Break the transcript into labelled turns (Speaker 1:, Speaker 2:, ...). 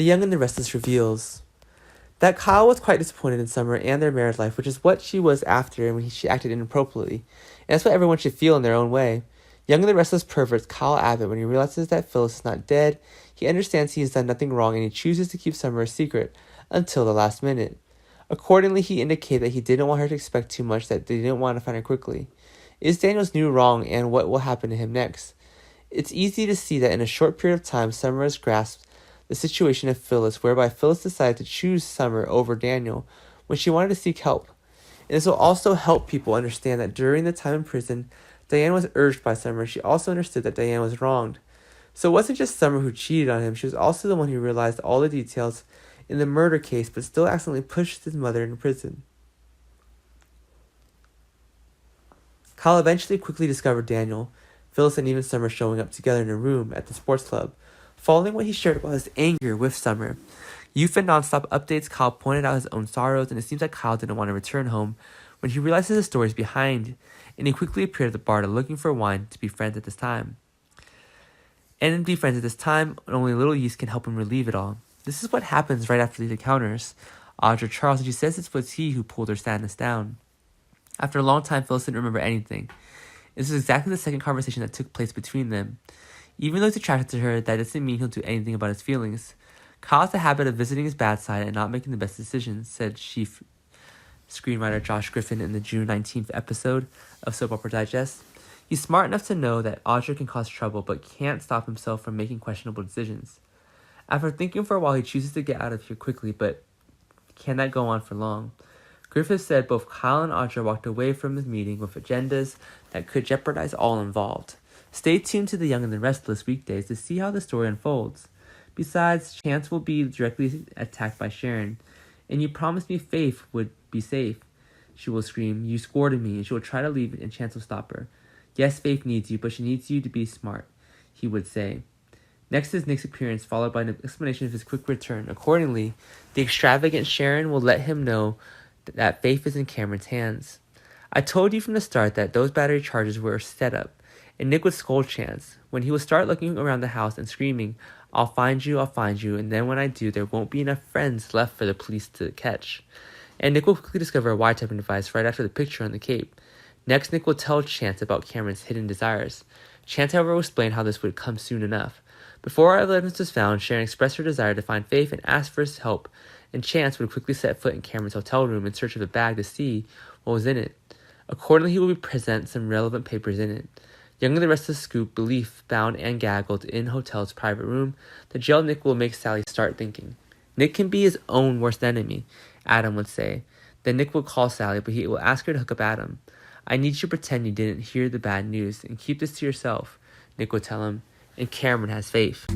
Speaker 1: The Young and the Restless reveals that Kyle was quite disappointed in Summer and their married life, which is what she was after when she acted inappropriately. And that's what everyone should feel in their own way. Young and the Restless perverts Kyle Abbott when he realizes that Phyllis is not dead. He understands he has done nothing wrong and he chooses to keep Summer a secret until the last minute. Accordingly, he indicated that he didn't want her to expect too much, that they didn't want to find her quickly. Is Daniel's new wrong, and what will happen to him next? It's easy to see that in a short period of time, Summer has grasped the situation of Phyllis, whereby Phyllis decided to choose Summer over Daniel when she wanted to seek help. And this will also help people understand that during the time in prison, Diane was urged by Summer. She also understood that Diane was wronged. So it wasn't just Summer who cheated on him, she was also the one who realized all the details in the murder case, but still accidentally pushed his mother into prison. Kyle eventually quickly discovered Daniel, Phyllis, and even Summer showing up together in a room at the sports club. Following what he shared about his anger with Summer, Youth and Nonstop updates, Kyle pointed out his own sorrows, and it seems like Kyle didn't want to return home when he realizes the stories behind, and he quickly appeared at the bar looking for wine to be friends at this time. And only a little yeast can help him relieve it all. This is what happens right after these encounters. Audra Charles, and she says it was he who pulled her sadness down. After a long time, Phyllis didn't remember anything. This is exactly the second conversation that took place between them. Even though he's attracted to her, that doesn't mean he'll do anything about his feelings. Kyle has the habit of visiting his bad side and not making the best decisions, said chief screenwriter Josh Griffin in the June 19th episode of Soap Opera Digest. He's smart enough to know that Audra can cause trouble, but can't stop himself from making questionable decisions. After thinking for a while, he chooses to get out of here quickly, but can that go on for long? Griffith said both Kyle and Audra walked away from the meeting with agendas that could jeopardize all involved. Stay tuned to The Young and the Restless weekdays to see how the story unfolds. Besides, Chance will be directly attacked by Sharon. And you promised me Faith would be safe. She will scream, you scored me, and she will try to leave and Chance will stop her. Yes, Faith needs you, but she needs you to be smart, he would say. Next is Nick's appearance, followed by an explanation of his quick return. Accordingly, the extravagant Sharon will let him know that Faith is in Cameron's hands. I told you from the start that those battery charges were a setup, and Nick would scold Chance when he would start looking around the house and screaming, I'll find you, and then when I do, there won't be enough friends left for the police to catch. And Nick will quickly discover a wiretapping device right after the picture on the cape. Next, Nick will tell Chance about Cameron's hidden desires. Chance, however, will explain how this would come soon enough. Before evidence was found, Sharon expressed her desire to find Faith and asked for his help, and Chance would quickly set foot in Cameron's hotel room in search of a bag to see what was in it. Accordingly, he will present some relevant papers in it. Young and the rest of the scoop, belief, bound and gaggled in Hotel's private room, the jail Nick will make Sally start thinking. Nick can be his own worst enemy, Adam would say. Then Nick will call Sally, but he will ask her to hook up Adam. I need you to pretend you didn't hear the bad news and keep this to yourself, Nick will tell him, and Cameron has Faith.